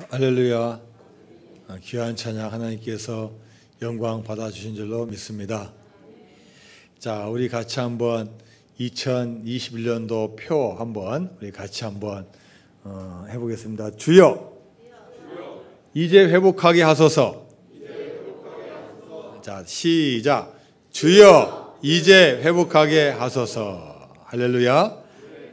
할렐루야. 귀한 찬양 하나님께서 영광 받아주신 줄로 믿습니다. 자, 우리 같이 한번 2021년도 표 한번 우리 같이 한번 해보겠습니다. 주여, 이제 회복하게 하소서. 자, 시작. 주여, 이제 회복하게 하소서. 할렐루야.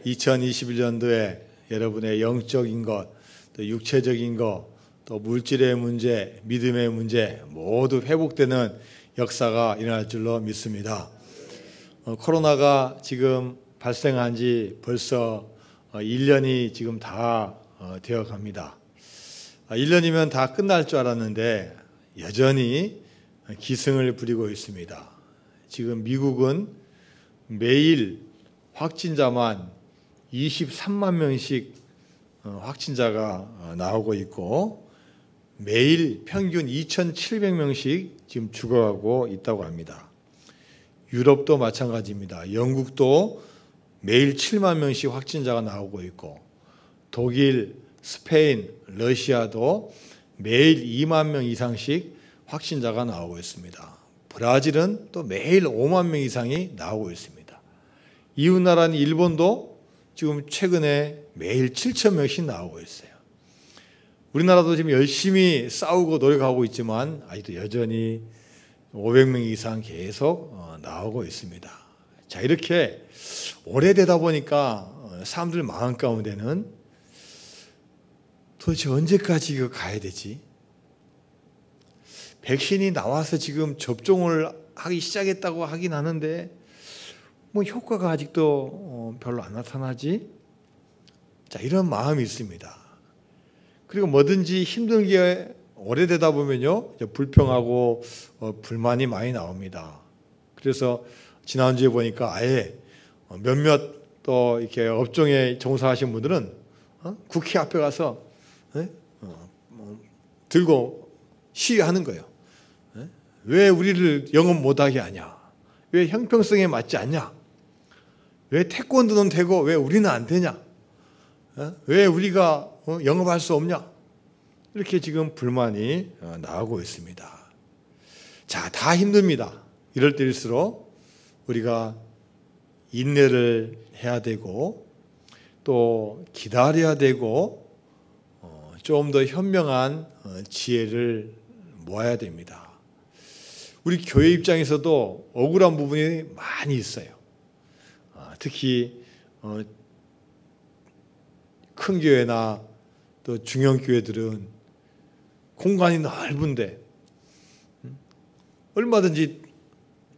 2021년도에 여러분의 영적인 것, 또 육체적인 것, 또 물질의 문제, 믿음의 문제 모두 회복되는 역사가 일어날 줄로 믿습니다. 코로나가 지금 발생한 지 벌써 1년이 지금 다 되어 갑니다. 1년이면 다 끝날 줄 알았는데 여전히 기승을 부리고 있습니다. 지금 미국은 매일 확진자만 23만 명씩 확진자가 나오고 있고 매일 평균 2,700명씩 지금 죽어가고 있다고 합니다. 유럽도 마찬가지입니다. 영국도 매일 7만 명씩 확진자가 나오고 있고 독일, 스페인, 러시아도 매일 2만 명 이상씩 확진자가 나오고 있습니다. 브라질은 또 매일 5만 명 이상이 나오고 있습니다. 이웃나라인 일본도 지금 최근에 매일 7천 명씩 나오고 있어요. 우리나라도 지금 열심히 싸우고 노력하고 있지만 아직도 여전히 500명 이상 계속 나오고 있습니다. 자, 이렇게 오래되다 보니까 사람들 마음 가운데는 도대체 언제까지 이거 가야 되지? 백신이 나와서 지금 접종을 하기 시작했다고 하긴 하는데 뭐 효과가 아직도 별로 안 나타나지? 자, 이런 마음이 있습니다. 그리고 뭐든지 힘든 게 오래되다 보면요, 불평하고 불만이 많이 나옵니다. 그래서 지난주에 보니까 아예 몇몇 또 이렇게 업종에 종사하신 분들은 국회 앞에 가서 들고 시위하는 거예요. 왜 우리를 영업 못하게 하냐? 왜 형평성에 맞지 않냐? 왜 태권도는 되고 왜 우리는 안 되냐? 왜 우리가 영업할 수 없냐? 이렇게 지금 불만이 나오고 있습니다. 자, 다 힘듭니다. 이럴 때일수록 우리가 인내를 해야 되고 또 기다려야 되고 좀 더 현명한 지혜를 모아야 됩니다. 우리 교회 입장에서도 억울한 부분이 많이 있어요. 특히 큰 교회나 또 중형 교회들은 공간이 넓은데 얼마든지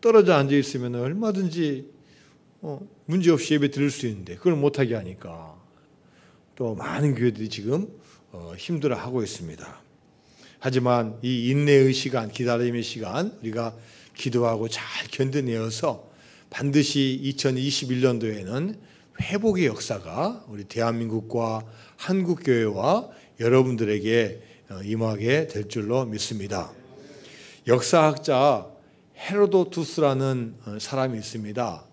떨어져 앉아 있으면 얼마든지 문제없이 예배 드릴 수 있는데 그걸 못하게 하니까 또 많은 교회들이 지금 힘들어하고 있습니다. 하지만 이 인내의 시간, 기다림의 시간 우리가 기도하고 잘 견뎌내어서 반드시 2021년도에는 회복의 역사가 우리 대한민국과 한국교회와 여러분들에게 임하게 될 줄로 믿습니다. 역사학자 헤로도투스라는 사람이 있습니다.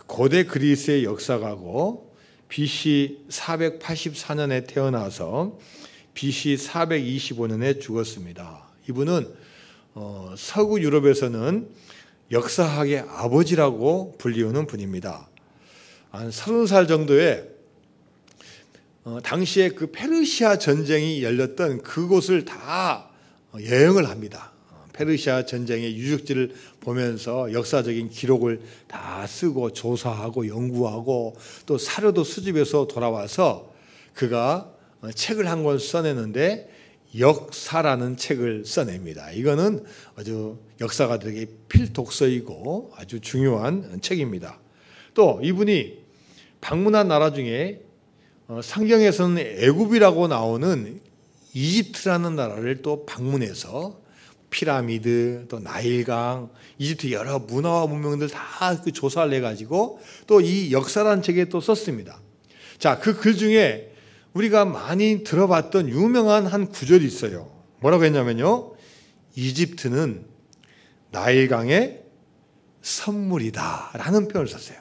고대 그리스의 역사가고 BC 484년에 태어나서 BC 425년에 죽었습니다. 이분은 서구 유럽에서는 역사학의 아버지라고 불리우는 분입니다. 한 30살 정도에 당시에 그 페르시아 전쟁이 열렸던 그곳을 다 여행을 합니다. 페르시아 전쟁의 유적지를 보면서 역사적인 기록을 다 쓰고 조사하고 연구하고 또 사료도 수집해서 돌아와서 그가 책을 한 권 써내는데 역사라는 책을 써냅니다. 이거는 아주 역사가들에게 필독서이고 아주 중요한 책입니다. 또 이분이 방문한 나라 중에 성경에서는 애굽이라고 나오는 이집트라는 나라를 또 방문해서 피라미드, 또 나일강, 이집트 여러 문화와 문명들 다 그 조사를 해가지고 또 이 역사라는 책에 또 썼습니다. 자, 그 글 중에 우리가 많이 들어봤던 유명한 한 구절이 있어요. 뭐라고 했냐면요, 이집트는 나일강의 선물이다 라는 표현을 썼어요.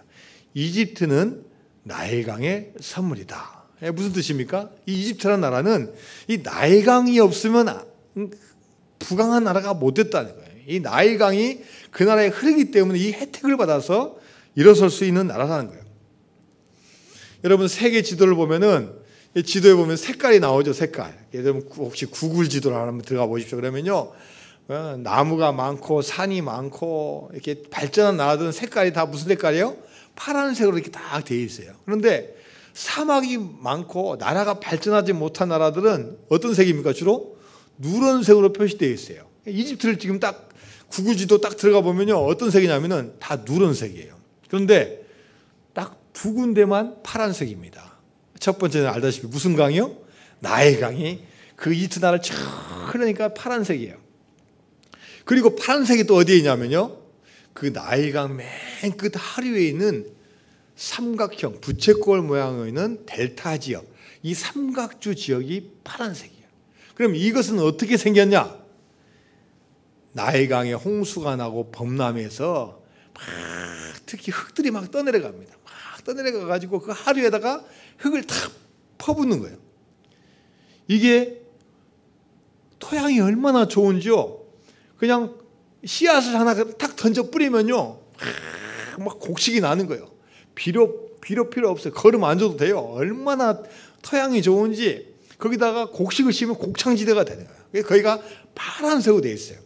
이집트는 나일강의 선물이다. 무슨 뜻입니까? 이 이집트라는 나라는 이 나일강이 없으면 부강한 나라가 못 됐다는 거예요. 이 나일강이 그 나라에 흐르기 때문에 이 혜택을 받아서 일어설 수 있는 나라라는 거예요. 여러분 세계 지도를 보면은 이 지도에 보면 색깔이 나오죠. 색깔. 여러분 혹시 구글 지도를 한번 들어가 보십시오. 그러면요 나무가 많고 산이 많고 이렇게 발전한 나라들은 색깔이 다 무슨 색깔이에요? 파란색으로 이렇게 딱 되어 있어요. 그런데 사막이 많고 나라가 발전하지 못한 나라들은 어떤 색입니까? 주로 누런색으로 표시되어 있어요. 이집트를 지금 딱 구글 지도 딱 들어가 보면요 어떤 색이냐면은 다 누런색이에요. 그런데 딱 두 군데만 파란색입니다. 첫 번째는 알다시피 무슨 강이요? 나일강이 그 이집트 나라를 쫙 흐르니까 파란색이에요. 그리고 파란색이 또 어디에 있냐면요 그 나일강 맨 끝 하류에 있는 삼각형 부채꼴 모양의 있는 델타 지역, 이 삼각주 지역이 파란색이에요. 그럼 이것은 어떻게 생겼냐? 나일강에 홍수가 나고 범람해서 막 특히 흙들이 막 떠내려갑니다. 막 떠내려가 가지고 그 하류에다가 흙을 탁 퍼붓는 거예요. 이게 토양이 얼마나 좋은지요. 그냥 씨앗을 하나 탁 던져 뿌리면요 막 곡식이 나는 거예요. 비료 필요 없어요. 걸음 안 줘도 돼요. 얼마나 토양이 좋은지. 거기다가 곡식을 심으면 곡창지대가 되는 거예요. 거기가 파란색으로 되어 있어요.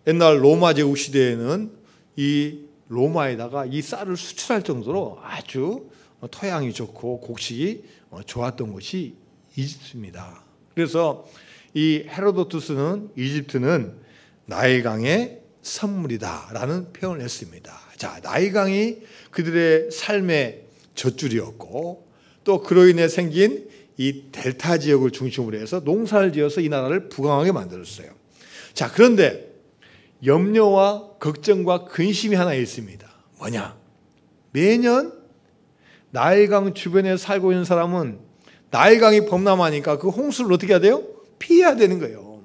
옛날 로마 제국 시대에는 이 로마에다가 이 쌀을 수출할 정도로 아주 토양이 좋고 곡식이 좋았던 곳이 이집트입니다. 그래서 이 헤로도투스는 이집트는 나일강의 선물이다라는 표현을 했습니다. 자, 나일강이 그들의 삶의 젖줄이었고 또 그로 인해 생긴 이 델타 지역을 중심으로 해서 농사를 지어서 이 나라를 부강하게 만들었어요. 자, 그런데 염려와 걱정과 근심이 하나 있습니다. 뭐냐? 매년 나일강 주변에 살고 있는 사람은 나일강이 범람하니까 그 홍수를 어떻게 해야 돼요? 피해야 되는 거예요.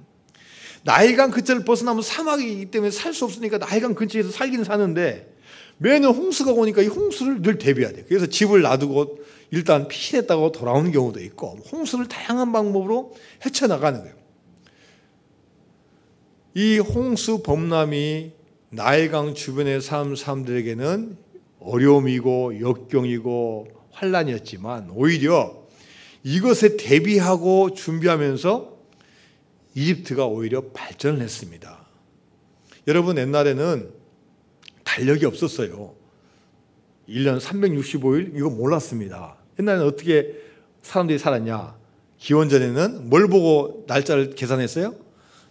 나일강 근처를 벗어나면 사막이기 때문에 살 수 없으니까 나일강 근처에서 살기는 사는데 매년 홍수가 오니까 이 홍수를 늘 대비해야 돼요. 그래서 집을 놔두고 일단 피신했다고 돌아오는 경우도 있고 홍수를 다양한 방법으로 헤쳐나가는 거예요. 이 홍수 범람이 나일강 주변에 사는 사람들에게는 어려움이고 역경이고 환난이었지만 오히려 이것에 대비하고 준비하면서 이집트가 오히려 발전을 했습니다. 여러분 옛날에는 달력이 없었어요. 1년 365일 이거 몰랐습니다. 옛날에는 어떻게 사람들이 살았냐? 기원전에는 뭘 보고 날짜를 계산했어요?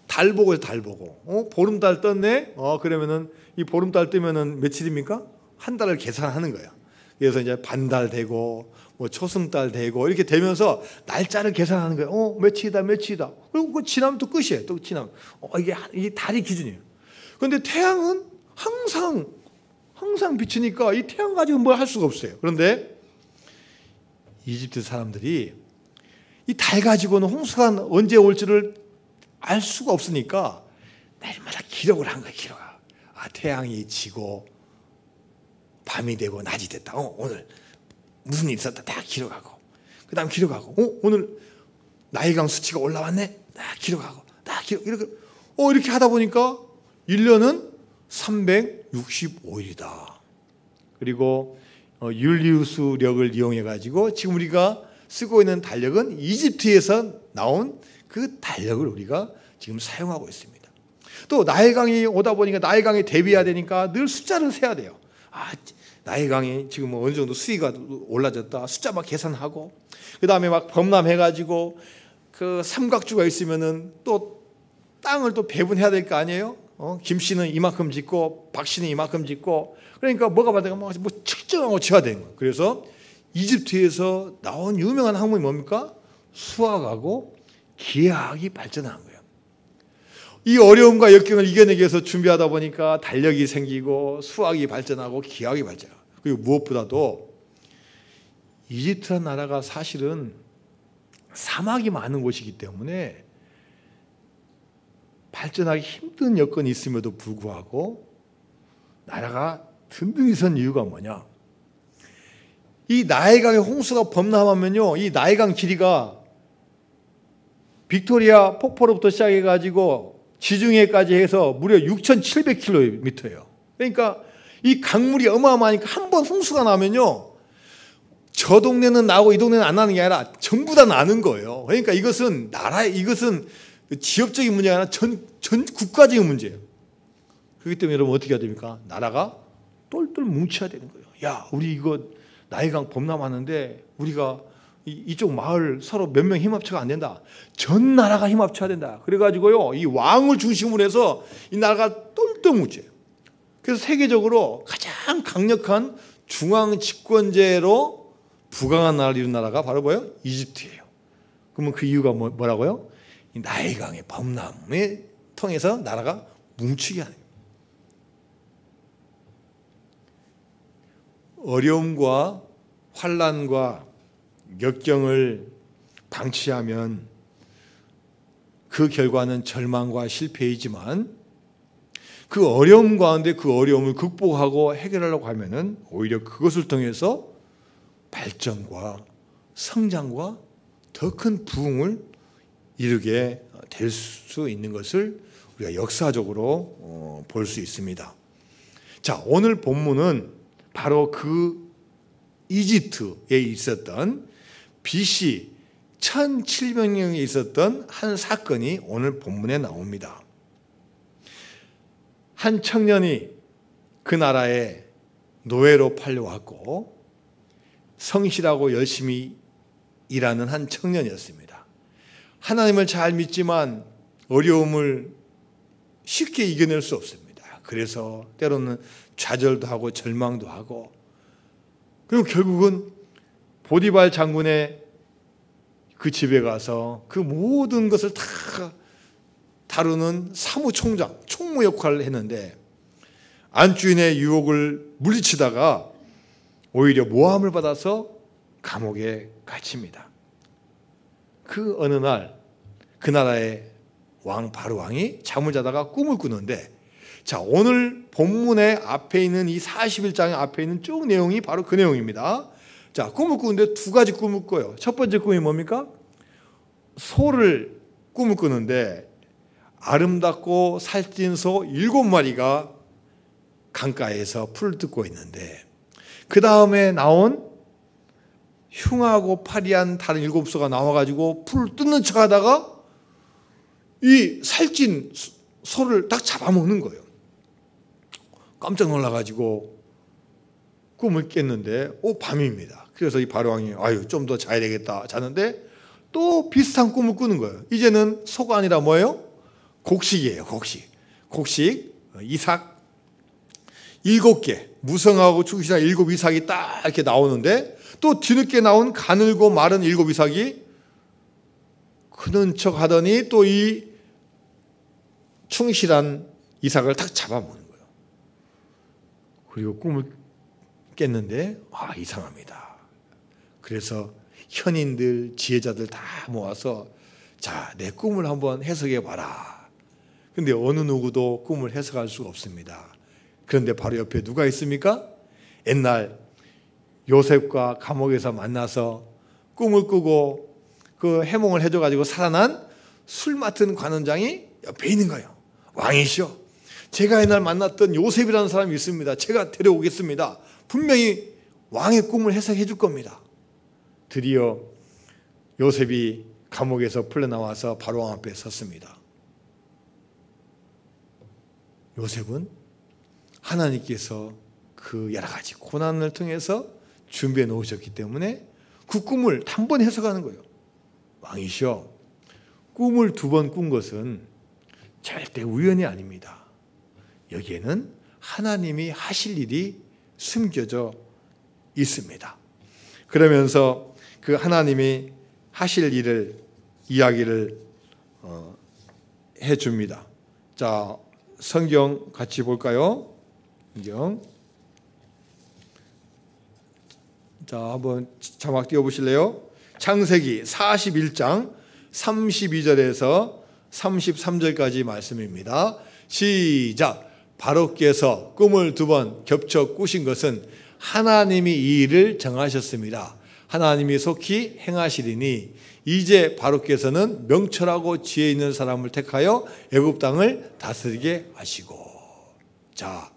달 보고 해서 달 보고. 보름달 떴네? 그러면은 이 보름달 뜨면은 며칠입니까? 한 달을 계산하는 거예요. 그래서 이제 반달 되고 뭐 초승달 되고 이렇게 되면서 날짜를 계산하는 거예요. 며칠이다. 그리고 그 지나면 또 끝이에요. 또 지나면 이게 달이 기준이에요. 그런데 태양은 항상 비치니까 이 태양 가지고 뭘 할 수가 없어요. 그런데 이집트 사람들이 이 달 가지고는 홍수가 언제 올지를 알 수가 없으니까 날마다 기록을 한 거예요. 기록. 태양이 지고 밤이 되고 낮이 됐다. 오늘 무슨 일이 있었다. 다 기록하고. 그 다음 기록하고. 오늘 나일강 수치가 올라왔네. 다 기록하고. 다 기록. 이렇게 하다 보니까 1년은 365일이다. 그리고 율리우스력을 이용해 가지고 지금 우리가 쓰고 있는 달력은 이집트에서 나온 그 달력을 우리가 지금 사용하고 있습니다. 또 나일강이 오다 보니까 나일강에 대비해야 되니까 늘 숫자를 세야 돼요. 나일강이 지금 어느 정도 수위가 올라졌다. 숫자 막 계산하고 그 다음에 막 범람해가지고 그 삼각주가 있으면은 또 땅을 또 배분해야 될 거 아니에요? 김 씨는 이만큼 짓고 박 씨는 이만큼 짓고 그러니까 뭐가 받아가 뭐 측정하고 지어야 되는 거예요. 그래서 이집트에서 나온 유명한 학문이 뭡니까? 수학하고 기하학이 발전한 거예요. 이 어려움과 역경을 이겨내기 위해서 준비하다 보니까 달력이 생기고 수학이 발전하고 기하학이 발전하고 그리고 무엇보다도 이집트라는 나라가 사실은 사막이 많은 곳이기 때문에 발전하기 힘든 여건이 있음에도 불구하고 나라가 든든히 선 이유가 뭐냐? 이 나일강의 홍수가 범람하면요, 이 나일강 길이가 빅토리아 폭포로부터 시작해가지고 지중해까지 해서 무려 6,700km예요. 그러니까 이 강물이 어마어마하니까 한 번 홍수가 나면요, 저 동네는 나고 이 동네는 안 나는 게 아니라 전부 다 나는 거예요. 그러니까 이것은 이것은 지역적인 문제가 아니라 전 국가적인 문제예요. 그렇기 때문에 여러분 어떻게 해야 됩니까? 나라가 똘똘 뭉쳐야 되는 거예요. 야, 우리 이거 나일강 범람하는데 우리가 이쪽 마을 서로 몇 명 힘합쳐가 안 된다. 전 나라가 힘합쳐야 된다. 그래가지고요, 이 왕을 중심으로 해서 이 나라가 똘똘 뭉쳐요. 그래서 세계적으로 가장 강력한 중앙 집권제로 부강한 나라를 이룬 나라가 바로 뭐예요? 이집트예요. 그러면 그 이유가 뭐라고요? 이 나일강의 범람을 통해서 나라가 뭉치게 하는 거예요. 어려움과 환난과 역경을 방치하면 그 결과는 절망과 실패이지만, 그 어려움 가운데 그 어려움을 극복하고 해결하려고 하면은 오히려 그것을 통해서 발전과 성장과 더 큰 부흥을 이루게 될 수 있는 것을 우리가 역사적으로 볼 수 있습니다. 자, 오늘 본문은 바로 그 이집트에 있었던 BC 1700년에 있었던 한 사건이 오늘 본문에 나옵니다. 한 청년이 그 나라에 노예로 팔려왔고 성실하고 열심히 일하는 한 청년이었습니다. 하나님을 잘 믿지만 어려움을 쉽게 이겨낼 수 없습니다. 그래서 때로는 좌절도 하고 절망도 하고, 그리고 결국은 보디발 장군의 그 집에 가서 그 모든 것을 다 다루는 사무총장, 총무 역할을 했는데, 안주인의 유혹을 물리치다가 오히려 모함을 받아서 감옥에 갇힙니다. 그 어느 날 그 나라의 바로 왕이 잠을 자다가 꿈을 꾸는데, 자, 오늘 본문의 앞에 있는 이 41장의 앞에 있는 쭉 내용이 바로 그 내용입니다. 자, 꿈을 꾸는데 두 가지 꿈을 꿔요. 첫 번째 꿈이 뭡니까? 소를 꿈을 꾸는데 아름답고 살찐 소 7마리가 강가에서 풀을 뜯고 있는데, 그 다음에 나온 흉하고 파리한 다른 7소가 나와가지고 풀을 뜯는 척 하다가 이 살찐 소를 딱 잡아먹는 거예요. 깜짝 놀라가지고 꿈을 깼는데 밤입니다. 그래서 이 바로왕이 좀 더 자야 되겠다 자는데 또 비슷한 꿈을 꾸는 거예요. 이제는 소가 아니라 뭐예요? 곡식이에요. 곡식 이삭 7개, 무성하고 충실한 7 이삭이 딱 이렇게 나오는데, 또 뒤늦게 나온 가늘고 마른 7 이삭이 크는 척 하더니 또 이 충실한 이삭을 딱 잡아먹는 거예요. 그리고 꿈을 깼는데 이상합니다. 그래서 현인들, 지혜자들 다 모아서 자, 내 꿈을 한번 해석해 봐라. 근데 어느 누구도 꿈을 해석할 수가 없습니다. 그런데 바로 옆에 누가 있습니까? 옛날 요셉과 감옥에서 만나서 꿈을 꾸고 그 해몽을 해줘가지고 살아난 술 맡은 관원장이 옆에 있는 거예요. 왕이시여, 제가 옛날 만났던 요셉이라는 사람이 있습니다. 제가 데려오겠습니다. 분명히 왕의 꿈을 해석해 줄 겁니다. 드디어 요셉이 감옥에서 풀려나와서 바로왕 앞에 섰습니다. 요셉은 하나님께서 그 여러 가지 고난을 통해서 준비해 놓으셨기 때문에 그 꿈을 단번에 해석하는 거예요. 왕이시여, 꿈을 2번 꾼 것은 절대 우연이 아닙니다. 여기에는 하나님이 하실 일이 숨겨져 있습니다. 그러면서 그 하나님이 하실 일을 이야기를 해줍니다. 자, 성경 같이 볼까요? 성경. 자, 한번 자막 띄워보실래요? 창세기 41장 32절에서 33절까지 말씀입니다. 시작. 바로께서 꿈을 2번 겹쳐 꾸신 것은 하나님이 이 일을 정하셨습니다. 하나님이 속히 행하시리니 이제 바로께서는 명철하고 지혜 있는 사람을 택하여 애굽 땅을 다스리게 하시고. 자,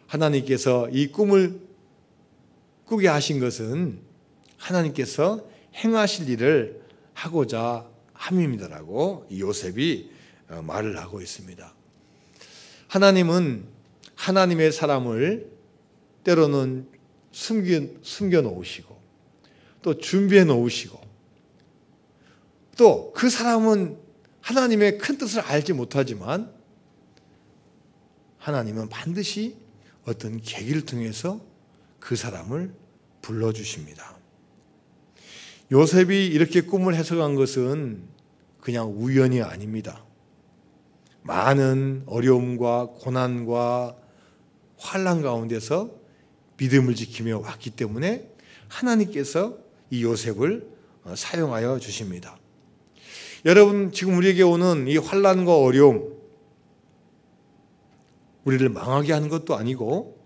하나님께서 이 꿈을 꾸게 하신 것은 하나님께서 행하실 일을 하고자 함입니다라고 요셉이 말을 하고 있습니다. 하나님은 하나님의 사람을 때로는 숨겨 놓으시고 또 준비해 놓으시고 또 그 사람은 하나님의 큰 뜻을 알지 못하지만 하나님은 반드시 어떤 계기를 통해서 그 사람을 불러주십니다. 요셉이 이렇게 꿈을 해석한 것은 그냥 우연이 아닙니다. 많은 어려움과 고난과 환난 가운데서 믿음을 지키며 왔기 때문에 하나님께서 이 요셉을 사용하여 주십니다. 여러분, 지금 우리에게 오는 이 환난과 어려움, 우리를 망하게 하는 것도 아니고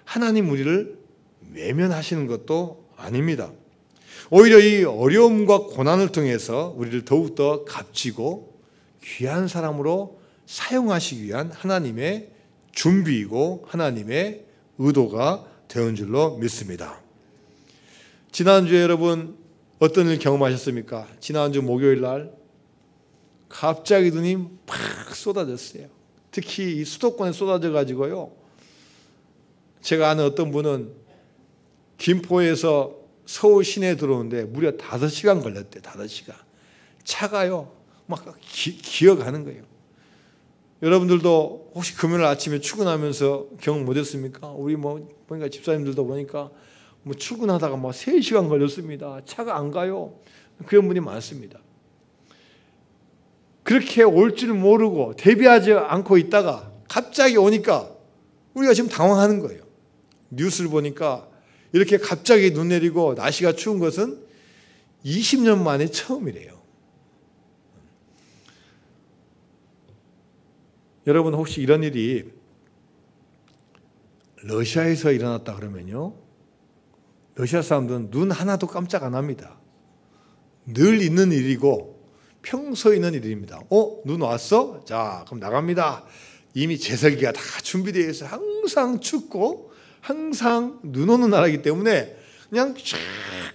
하나님 우리를 외면하시는 것도 아닙니다. 오히려 이 어려움과 고난을 통해서 우리를 더욱더 값지고 귀한 사람으로 사용하시기 위한 하나님의 준비이고 하나님의 의도가 되는 줄로 믿습니다. 지난주에 여러분 어떤 일 경험하셨습니까? 지난주 목요일 날 갑자기 눈이 팍 쏟아졌어요. 특히 이 수도권에 쏟아져 가지고요. 제가 아는 어떤 분은 김포에서 서울 시내에 들어오는데 무려 5시간 걸렸대요. 5시간. 차가요. 막 기어가는 거예요. 여러분들도 혹시 금요일 아침에 출근하면서 경험 못했습니까? 우리 보니까 집사님들도 보니까 출근하다가 3시간 걸렸습니다. 차가 안 가요. 그런 분이 많습니다. 그렇게 올 줄 모르고 대비하지 않고 있다가 갑자기 오니까 우리가 지금 당황하는 거예요. 뉴스를 보니까 이렇게 갑자기 눈 내리고 날씨가 추운 것은 20년 만에 처음이래요. 여러분 혹시 이런 일이 러시아에서 일어났다 그러면요. 러시아 사람들은 눈 하나도 깜짝 안 합니다. 늘 있는 일이고 평소에 있는 일입니다. 눈 왔어? 자, 그럼 나갑니다. 이미 제설기가 다 준비되어 있어요. 항상 춥고 항상 눈 오는 나라이기 때문에 그냥 쫙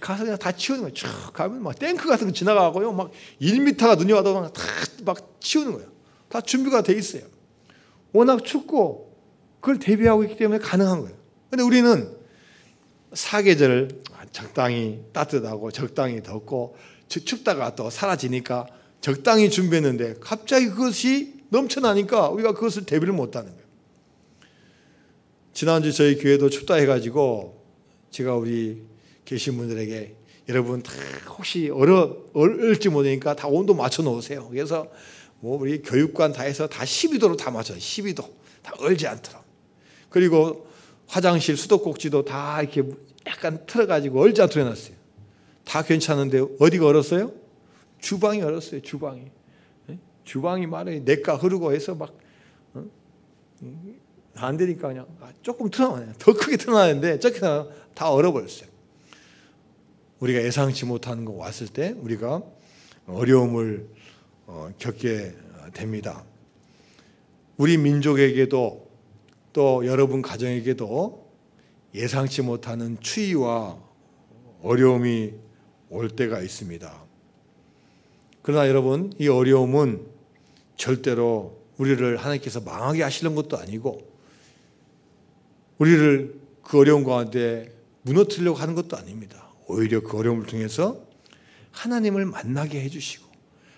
가서 그냥 다 치우는 거예요. 쫙 가면 막 탱크 같은 거 지나가고요. 막 1m가 눈이 와도 막 치우는 거예요. 다 준비가 돼 있어요. 워낙 춥고 그걸 대비하고 있기 때문에 가능한 거예요. 근데 우리는 사계절 적당히 따뜻하고 적당히 덥고 춥다가 또 사라지니까 적당히 준비했는데 갑자기 그것이 넘쳐나니까 우리가 그것을 대비를 못하는 거예요. 지난주 저희 교회도 춥다 해가지고 제가 우리 계신 분들에게 여러분 다 혹시 얼을지 모르니까 다 온도 맞춰 놓으세요. 그래서 우리 교육관 다 해서 다 12도로 다 맞춰요. 12도 다 얼지 않도록. 그리고 화장실 수도꼭지도 다 이렇게 약간 틀어가지고 얼지 않도록 해놨어요. 다 괜찮은데 어디가 얼었어요? 주방이 얼었어요. 주방이. 주방이 말해 내가 흐르고 해서 막 안 되니까 그냥 조금 틀어놔요. 더 크게 틀어놨는데 저렇게 다 얼어버렸어요. 우리가 예상치 못하는 거 왔을 때 우리가 어려움을 겪게 됩니다. 우리 민족에게도 또 여러분 가정에게도 예상치 못하는 추위와 어려움이 올 때가 있습니다. 그러나 여러분 이 어려움은 절대로 우리를 하나님께서 망하게 하시는 것도 아니고 우리를 그 어려움 가운데 무너뜨리려고 하는 것도 아닙니다. 오히려 그 어려움을 통해서 하나님을 만나게 해주시고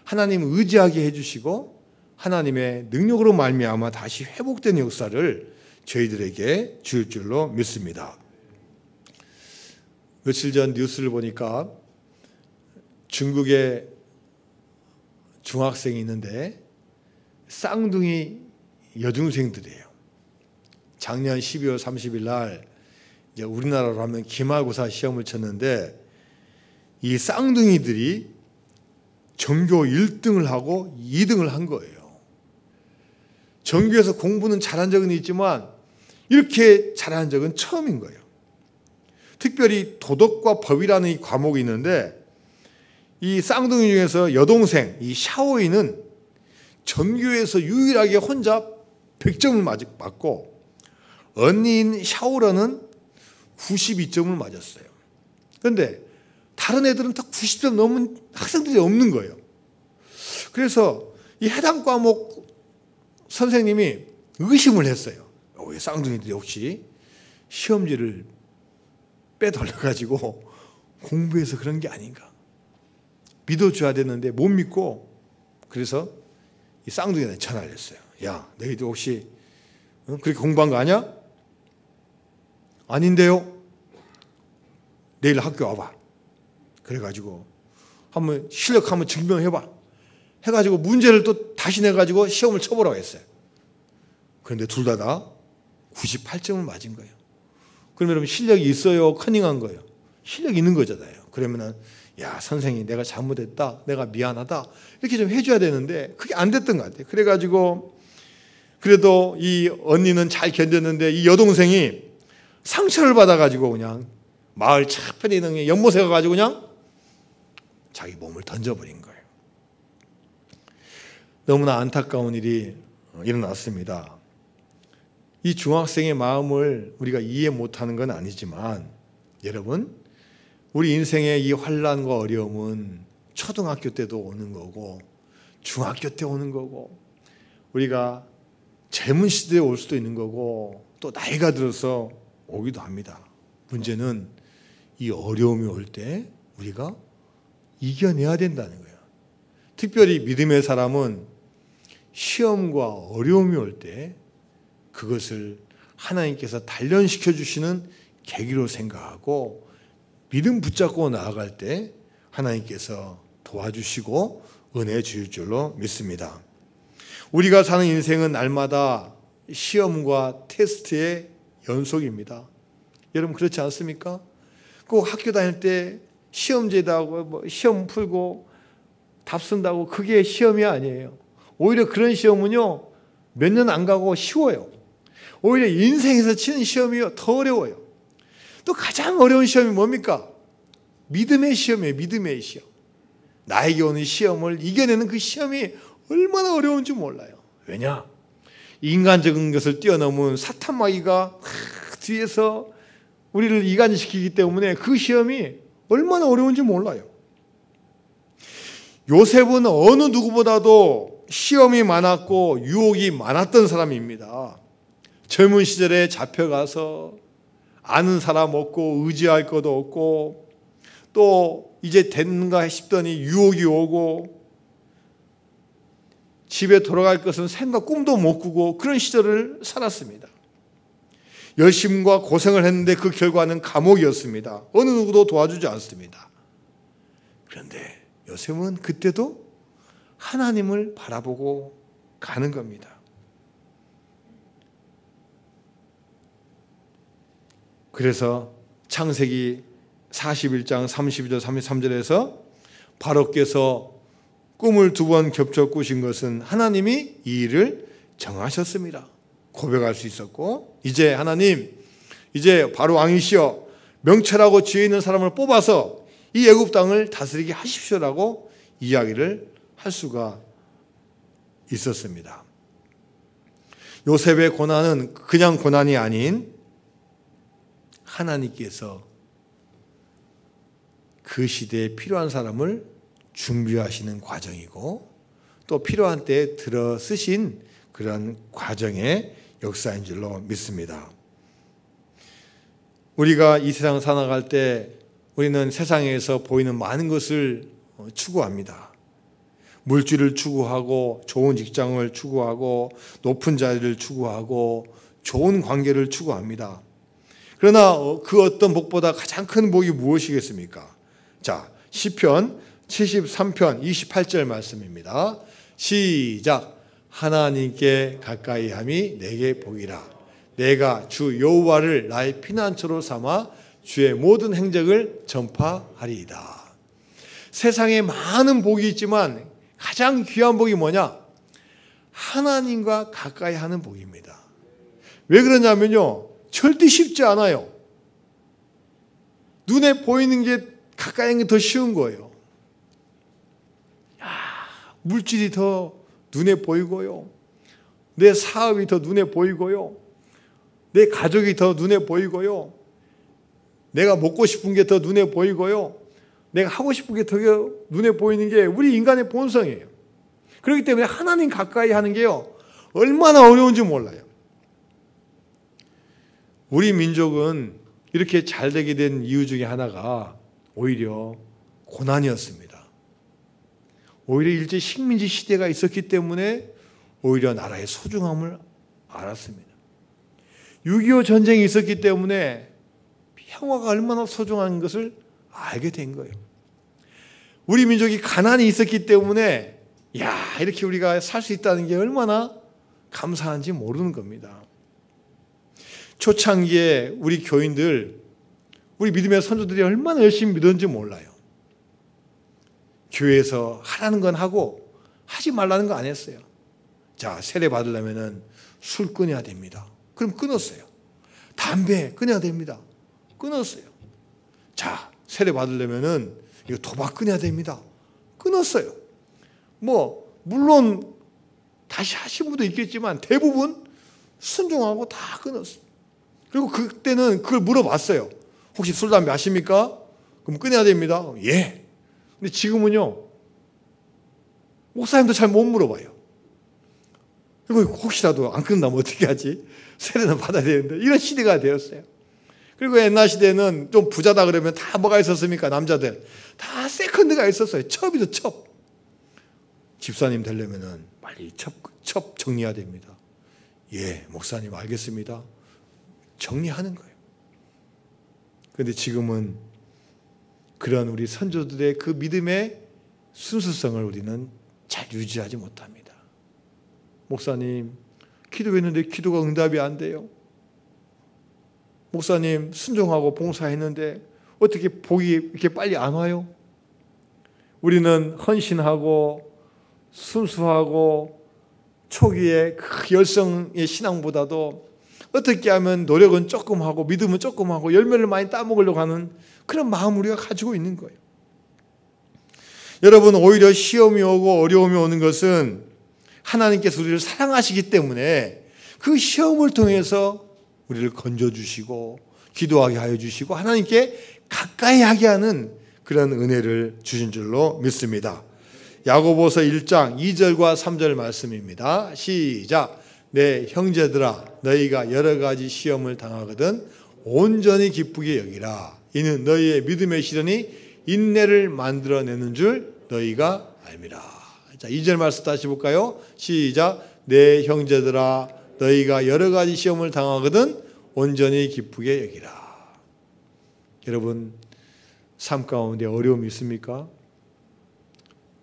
하나님을 의지하게 해주시고 하나님의 능력으로 말미암아 다시 회복된 역사를 저희들에게 줄 줄로 믿습니다. 며칠 전 뉴스를 보니까 중국의 중학생이 있는데 쌍둥이 여중생들이에요. 작년 12월 30일 날 이제 우리나라로 하면 기말고사 시험을 쳤는데 이 쌍둥이들이 전교 1등을 하고 2등을 한 거예요. 전교에서 공부는 잘한 적은 있지만 이렇게 잘한 적은 처음인 거예요. 특별히 도덕과 법이라는 이 과목이 있는데 이 쌍둥이 중에서 여동생 이 샤오이는 전교에서 유일하게 혼자 100점을 맞고 언니인 샤오라는 92점을 맞았어요. 그런데 다른 애들은 다 90점 넘은 학생들이 없는 거예요. 그래서 이 해당 과목 선생님이 의심을 했어요. 이 쌍둥이들이 혹시 시험지를 빼돌려가지고 공부해서 그런 게 아닌가. 믿어줘야 되는데 못 믿고 그래서 이 쌍둥이한테 전화를 했어요. 야, 너희들 혹시 그렇게 공부한 거 아니야? 아닌데요? 내일 학교 와봐. 그래가지고 한번 실력 한번 증명해봐. 해가지고 문제를 또 다시 내가지고 시험을 쳐보라고 했어요. 그런데 둘 다 98점을 맞은 거예요. 그러면 여러분 실력이 있어요? 커닝한 거예요? 실력이 있는 거잖아요. 그러면은 야, 선생님 내가 잘못했다. 내가 미안하다. 이렇게 좀 해줘야 되는데 그게 안 됐던 것 같아요. 그래가지고 그래도 이 언니는 잘 견뎠는데 이 여동생이 상처를 받아가지고 그냥 마을 차편에 있는 연못에 가가지고 그냥 자기 몸을 던져버린 거예요. 너무나 안타까운 일이 일어났습니다. 이 중학생의 마음을 우리가 이해 못하는 건 아니지만 여러분, 우리 인생의 이 환난과 어려움은 초등학교 때도 오는 거고 중학교 때 오는 거고 우리가 젊은 시대에 올 수도 있는 거고 또 나이가 들어서 오기도 합니다. 문제는 이 어려움이 올 때 우리가 이겨내야 된다는 거예요. 특별히 믿음의 사람은 시험과 어려움이 올 때 그것을 하나님께서 단련시켜 주시는 계기로 생각하고 믿음 붙잡고 나아갈 때 하나님께서 도와주시고 은혜 주실 줄로 믿습니다. 우리가 사는 인생은 날마다 시험과 테스트의 연속입니다. 여러분 그렇지 않습니까? 꼭 학교 다닐 때 시험제다 하고 시험 풀고 답 쓴다고 그게 시험이 아니에요. 오히려 그런 시험은요 몇 년 안 가고 쉬워요. 오히려 인생에서 치는 시험이 더 어려워요. 또 가장 어려운 시험이 뭡니까? 믿음의 시험이에요. 믿음의 시험. 나에게 오는 시험을 이겨내는 그 시험이 얼마나 어려운지 몰라요. 왜냐? 인간적인 것을 뛰어넘은 사탄 마귀가 뒤에서 우리를 이간시키기 때문에 그 시험이 얼마나 어려운지 몰라요. 요셉은 어느 누구보다도 시험이 많았고 유혹이 많았던 사람입니다. 젊은 시절에 잡혀가서 아는 사람 없고 의지할 것도 없고 또 이제 됐는가 싶더니 유혹이 오고 집에 돌아갈 것은 생각 꿈도 못 꾸고 그런 시절을 살았습니다. 열심과 고생을 했는데 그 결과는 감옥이었습니다. 어느 누구도 도와주지 않습니다. 그런데 요셉은 그때도 하나님을 바라보고 가는 겁니다. 그래서 창세기 41장 32절 33절에서 바로께서 꿈을 2번 겹쳐 꾸신 것은 하나님이 이 일을 정하셨습니다. 고백할 수 있었고 이제 하나님 이제 바로 왕이시여 명철하고 지혜 있는 사람을 뽑아서 이 애굽 땅을 다스리게 하십시오라고 이야기를 할 수가 있었습니다. 요셉의 고난은 그냥 고난이 아닌 하나님께서 그 시대에 필요한 사람을 준비하시는 과정이고 또 필요한 때에 들어 쓰신 그런 과정의 역사인 줄로 믿습니다. 우리가 이 세상 살아갈 때 우리는 세상에서 보이는 많은 것을 추구합니다. 물질을 추구하고 좋은 직장을 추구하고 높은 자리를 추구하고 좋은 관계를 추구합니다. 그러나 그 어떤 복보다 가장 큰 복이 무엇이겠습니까? 자, 시편 73편 28절 말씀입니다. 시작. 하나님께 가까이 함이 내게 복이라. 내가 주 여호와를 나의 피난처로 삼아 주의 모든 행적을 전파하리이다. 세상에 많은 복이 있지만 가장 귀한 복이 뭐냐? 하나님과 가까이 하는 복입니다. 왜 그러냐면요, 절대 쉽지 않아요. 눈에 보이는 게 가까이 있는 게 더 쉬운 거예요. 물질이 더 눈에 보이고요. 내 사업이 더 눈에 보이고요. 내 가족이 더 눈에 보이고요. 내가 먹고 싶은 게 더 눈에 보이고요. 내가 하고 싶은 게 더 눈에 보이는 게 우리 인간의 본성이에요. 그렇기 때문에 하나님 가까이 하는 게요, 얼마나 어려운지 몰라요. 우리 민족은 이렇게 잘 되게 된 이유 중에 하나가 오히려 고난이었습니다. 오히려 일제 식민지 시대가 있었기 때문에 오히려 나라의 소중함을 알았습니다. 6.25 전쟁이 있었기 때문에 평화가 얼마나 소중한 것을 알게 된 거예요. 우리 민족이 가난이 있었기 때문에 이렇게 우리가 살 수 있다는 게 얼마나 감사한지 모르는 겁니다. 초창기에 우리 교인들, 우리 믿음의 선조들이 얼마나 열심히 믿었는지 몰라요. 교회에서 하라는 건 하고 하지 말라는 거 안 했어요. 자, 세례 받으려면 술 끊어야 됩니다. 그럼 끊었어요. 담배 끊어야 됩니다. 끊었어요. 자, 세례 받으려면 이거 도박 끊어야 됩니다. 끊었어요. 물론 다시 하신 분도 있겠지만 대부분 순종하고 다 끊었어요. 그리고 그때는 그걸 물어봤어요. 혹시 술, 담배 하십니까? 그럼 끊어야 됩니다. 예. 근데 지금은요, 목사님도 잘 못 물어봐요. 그리고 혹시라도 안 끊는다면 어떻게 하지? 세례는 받아야 되는데, 이런 시대가 되었어요. 그리고 옛날 시대는 좀 부자다 그러면 다 뭐가 있었습니까? 남자들 다 세컨드가 있었어요. 첩이죠, 첩. 집사님 되려면은 빨리 첩 정리해야 됩니다. 예, 목사님 알겠습니다. 정리하는 거예요. 그런데 지금은 그런 우리 선조들의 그 믿음의 순수성을 우리는 잘 유지하지 못합니다. 목사님, 기도했는데 기도가 응답이 안 돼요. 목사님, 순종하고 봉사했는데 어떻게 복이 이렇게 빨리 안 와요? 우리는 헌신하고 순수하고 초기에 그 열성의 신앙보다도 어떻게 하면 노력은 조금 하고 믿음은 조금 하고 열매를 많이 따먹으려고 하는 그런 마음을 우리가 가지고 있는 거예요. 여러분, 오히려 시험이 오고 어려움이 오는 것은 하나님께서 우리를 사랑하시기 때문에 그 시험을 통해서 우리를 건져주시고 기도하게 하여 주시고 하나님께 가까이 하게 하는 그런 은혜를 주신 줄로 믿습니다. 야고보서 1장 2절과 3절 말씀입니다. 시작. 내 형제들아, 너희가 여러 가지 시험을 당하거든 온전히 기쁘게 여기라. 이는 너희의 믿음의 시련이 인내를 만들어내는 줄 너희가 알미라. 자, 2절 말씀 다시 볼까요? 시작. 내 형제들아, 너희가 여러 가지 시험을 당하거든 온전히 기쁘게 여기라. 여러분, 삶 가운데 어려움이 있습니까?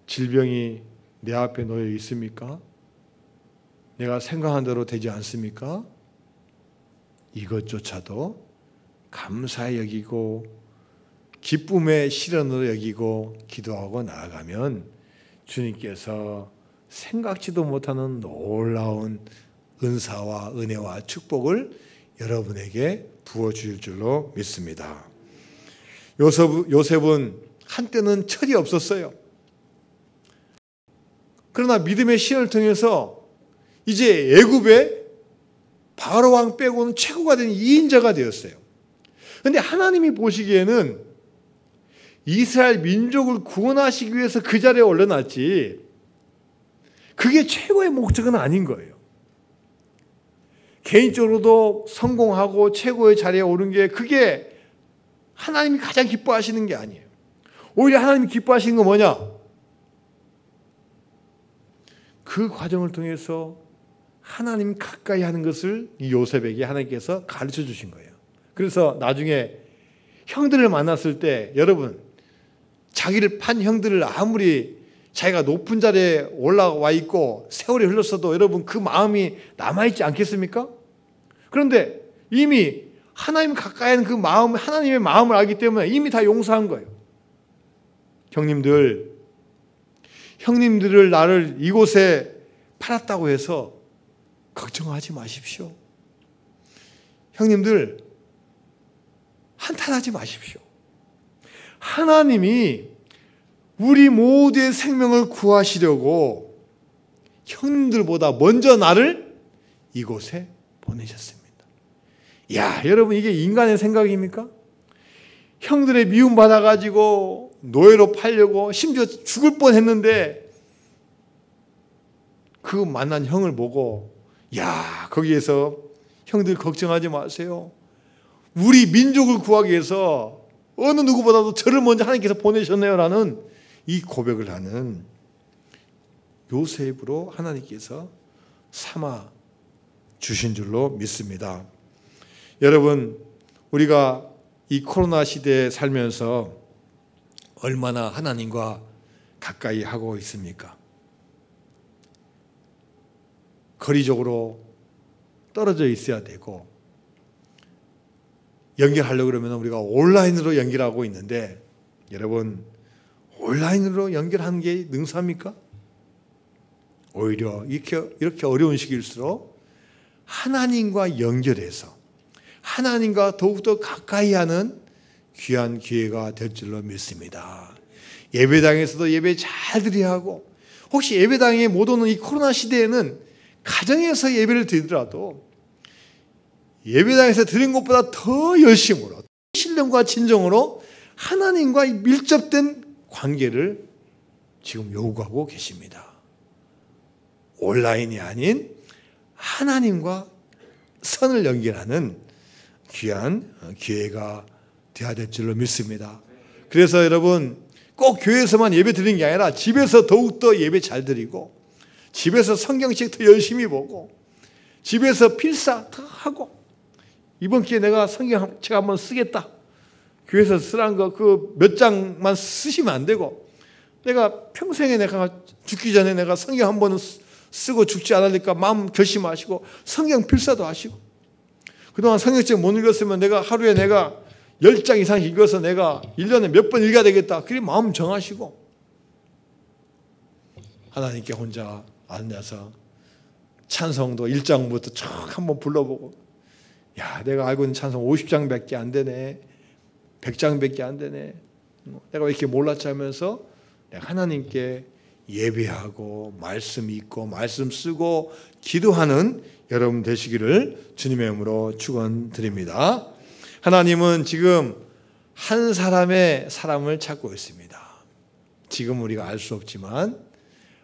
질병이 내 앞에 놓여 있습니까? 내가 생각한 대로 되지 않습니까? 이것조차도 감사히 여기고 기쁨의 시련으로 여기고 기도하고 나아가면 주님께서 생각지도 못하는 놀라운 은사와 은혜와 축복을 여러분에게 부어주실 줄로 믿습니다. 요셉은 한때는 철이 없었어요. 그러나 믿음의 시련을 통해서 이제 애굽의 바로 왕 빼고는 최고가 된 2인자가 되었어요. 그런데 하나님이 보시기에는 이스라엘 민족을 구원하시기 위해서 그 자리에 올려놨지 그게 최고의 목적은 아닌 거예요. 개인적으로도 성공하고 최고의 자리에 오른 게 그게 하나님이 가장 기뻐하시는 게 아니에요. 오히려 하나님이 기뻐하시는 건 뭐냐? 그 과정을 통해서 하나님 가까이 하는 것을 이 요셉에게 하나님께서 가르쳐 주신 거예요. 그래서 나중에 형들을 만났을 때 여러분, 자기를 판 형들을 아무리 자기가 높은 자리에 올라와 있고 세월이 흘렀어도 여러분 그 마음이 남아있지 않겠습니까? 그런데 이미 하나님 가까이 하는 그 마음, 하나님의 마음을 알기 때문에 이미 다 용서한 거예요. 형님들을 나를 이곳에 팔았다고 해서 걱정하지 마십시오. 형님들 한탄하지 마십시오. 하나님이 우리 모두의 생명을 구하시려고 형님들보다 먼저 나를 이곳에 보내셨습니다. 야, 여러분, 이게 인간의 생각입니까? 형들의 미움 받아가지고 노예로 팔려고 심지어 죽을 뻔했는데 그 만난 형을 보고, 야, 거기에서 형들 걱정하지 마세요. 우리 민족을 구하기 위해서 어느 누구보다도 저를 먼저 하나님께서 보내셨네요 라는 이 고백을 하는 요셉으로 하나님께서 삼아 주신 줄로 믿습니다. 여러분, 우리가 이 코로나 시대에 살면서 얼마나 하나님과 가까이 하고 있습니까? 거리적으로 떨어져 있어야 되고, 연결하려고 그러면 우리가 온라인으로 연결하고 있는데, 여러분, 온라인으로 연결하는 게 능사입니까? 오히려 이렇게 어려운 시기일수록 하나님과 연결해서 하나님과 더욱더 가까이 하는 귀한 기회가 될 줄로 믿습니다. 예배당에서도 예배 잘 드려야 하고, 혹시 예배당에 못 오는 이 코로나 시대에는 가정에서 예배를 드리더라도 예배당에서 드린 것보다 더 열심으로, 신령과 진정으로 하나님과 밀접된 관계를 지금 요구하고 계십니다. 온라인이 아닌 하나님과 선을 연결하는 귀한 기회가 되어야 될 줄로 믿습니다. 그래서 여러분, 꼭 교회에서만 예배 드리는 게 아니라 집에서 더욱더 예배 잘 드리고, 집에서 성경책 더 열심히 보고, 집에서 필사 더 하고, 이번 기회에 내가 성경책 한번 쓰겠다. 교회에서 쓰라는 거 그 몇 장만 쓰시면 안 되고, 내가 평생에 내가 죽기 전에 내가 성경 한 번은 쓰고 죽지 않으니까 마음 결심하시고 성경 필사도 하시고, 그동안 성경책 못 읽었으면 내가 하루에 내가 10장 이상 읽어서 내가 1년에 몇 번 읽어야 되겠다. 그래 마음 정하시고 하나님께 혼자 앉아서 찬송도 1장부터 쭉 한번 불러보고, 야, 내가 알고 있는 찬송 50장밖에 안 되네, 100장밖에 안 되네, 내가 왜 이렇게 몰랐지 하면서 내가 하나님께 예배하고 말씀 읽고 말씀 쓰고 기도하는 여러분 되시기를 주님의 이름으로 축원드립니다. 하나님은 지금 한 사람의 사람을 찾고 있습니다. 지금 우리가 알 수 없지만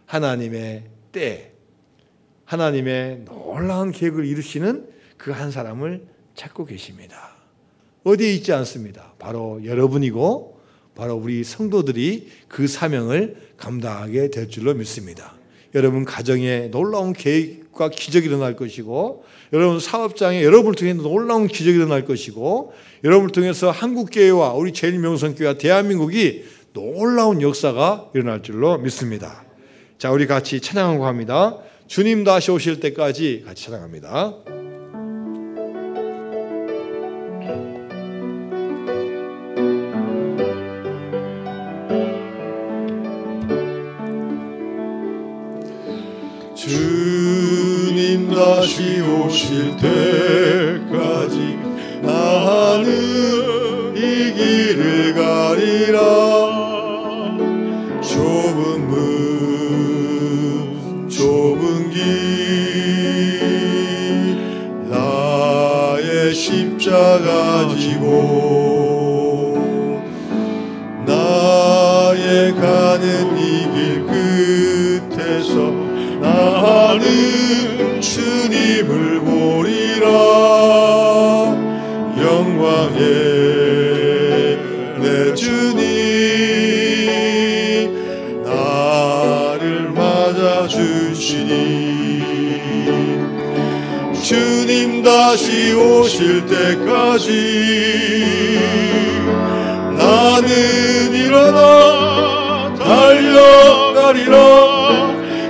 하나님의 때, 하나님의 놀라운 계획을 이루시는 그 한 사람을 찾고 계십니다. 어디에 있지 않습니다. 바로 여러분이고 바로 우리 성도들이 그 사명을 감당하게 될 줄로 믿습니다. 여러분 가정에 놀라운 계획과 기적이 일어날 것이고, 여러분 사업장에 여러분을 통해 놀라운 기적이 일어날 것이고, 여러분을 통해서 한국교회와 우리 제일명성교회와 대한민국이 놀라운 역사가 일어날 줄로 믿습니다. 자, 우리 같이 찬양하고 합니다. 주님 다시 오실 때까지 같이 찬양합니다. 주님 다시 오실 때까지 나는 이 길을 가리라. 좁은 문 좁은 길 나의 십자가 지고 나의 가는 이 길 끝에서 나는 주님을 보리라. 영광의 내 주님 나를 맞아주시니, 주님 다시 오실 때까지 나는 일어나 달려가리라.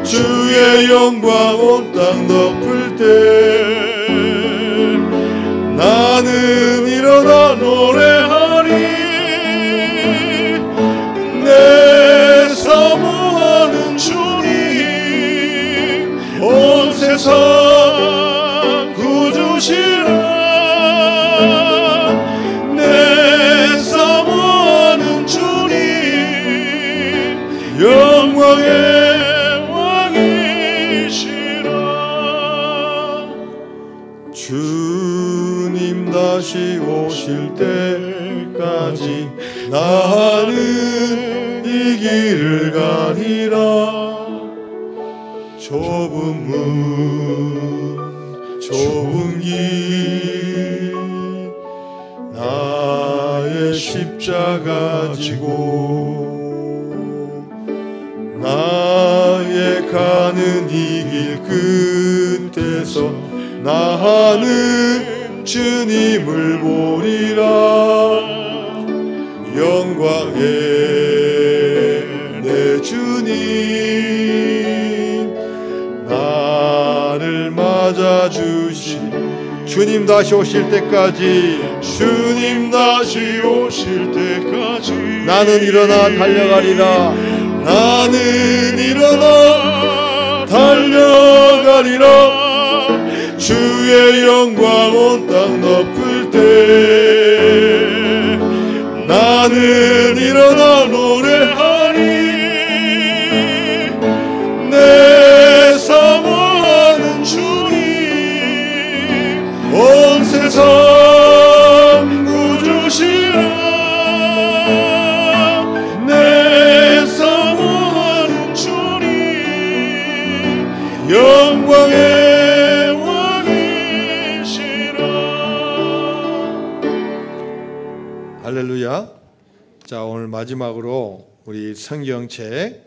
주의 영광 온 땅 덮을 때 나는 일어나 노래하리. 내 사모하는 주님 온 세상 구주시라. 내 사모하는 주님 주님 다시 오실 때까지 나는 이 길을 가리라. 좁은 문 좁은 길 나의 십자가 지고 나의 가는 이 길 끝에서 나는 주님을 보리라. 영광의 내 주님 나를 맞아주시. 주님 다시 오실 때까지 주님 다시 오실 때까지 나는 일어나 달려가리라. 나는 일어나 달려가리라. 주의 영광 온 땅 덮을 때 나는 일어나 노래하리. 내 사모하는 주님 온 세상 구주시라. 내 사모하는 주님 영광의 할렐루야. 자, 오늘 마지막으로 우리 성경책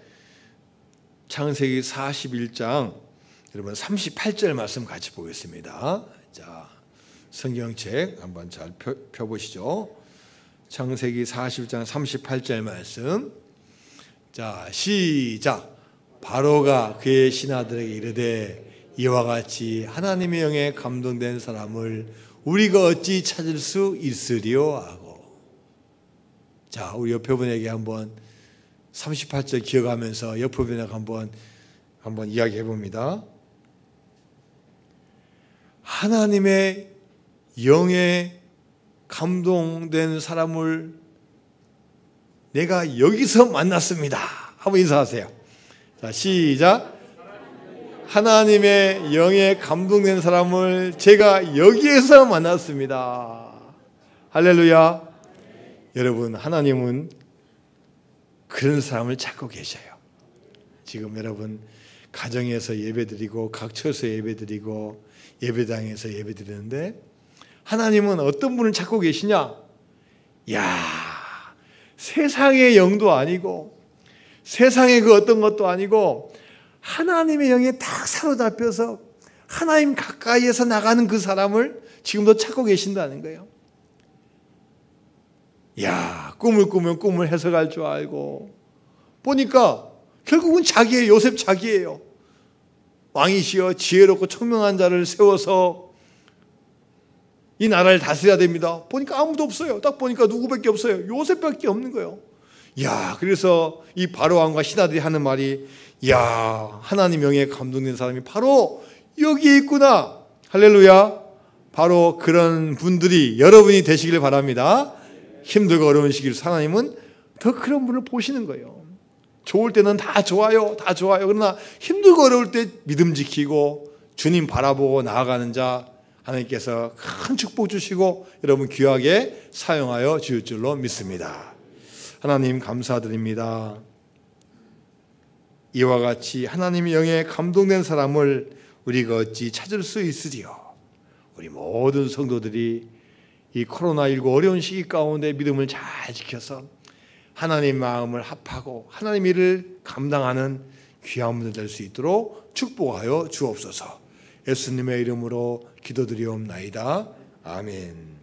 창세기 41장 여러분 38절 말씀 같이 보겠습니다. 자, 성경책 한번 잘 펴보시죠. 창세기 41장 38절 말씀. 자, 시작. 바로가 그의 신하들에게 이르되 이와 같이 하나님의 영에 감동된 사람을 우리가 어찌 찾을 수 있으리요 하고. 자, 우리 옆에 분에게 한번 38절 기억하면서 옆에 분에게 한번 이야기해 봅니다. 하나님의 영에 감동된 사람을 내가 여기서 만났습니다. 한번 인사하세요. 자, 시작. 하나님의 영에 감동된 사람을 제가 여기에서 만났습니다. 할렐루야. 여러분, 하나님은 그런 사람을 찾고 계셔요. 지금 여러분 가정에서 예배드리고 각 처에서 예배드리고 예배당에서 예배드리는데 하나님은 어떤 분을 찾고 계시냐? 야, 세상의 영도 아니고 세상의 그 어떤 것도 아니고 하나님의 영에 딱 사로잡혀서 하나님 가까이에서 나가는 그 사람을 지금도 찾고 계신다는 거예요. 야, 꿈을 꾸면 꿈을 해석할 줄 알고 보니까 결국은 자기예요. 요셉 자기예요. 왕이시여 지혜롭고 청명한 자를 세워서 이 나라를 다스려야 됩니다. 보니까 아무도 없어요. 딱 보니까 누구밖에 없어요. 요셉밖에 없는 거예요. 야, 그래서 이 바로 왕과 신하들이 하는 말이 야, 하나님 영에 감동된 사람이 바로 여기에 있구나. 할렐루야. 바로 그런 분들이 여러분이 되시길 바랍니다. 힘들고 어려운 시기를 하나님은 더 그런 분을 보시는 거예요. 좋을 때는 다 좋아요. 다 좋아요. 그러나 힘들고 어려울 때 믿음 지키고 주님 바라보고 나아가는 자 하나님께서 큰 축복 주시고 여러분 귀하게 사용하여 주실 줄로 믿습니다. 하나님 감사드립니다. 이와 같이 하나님의 영에 감동된 사람을 우리가 어찌 찾을 수 있으리요. 우리 모든 성도들이 이 코로나19 어려운 시기 가운데 믿음을 잘 지켜서 하나님 마음을 합하고 하나님 일을 감당하는 귀한 분들 될 수 있도록 축복하여 주옵소서. 예수님의 이름으로 기도드리옵나이다. 아멘.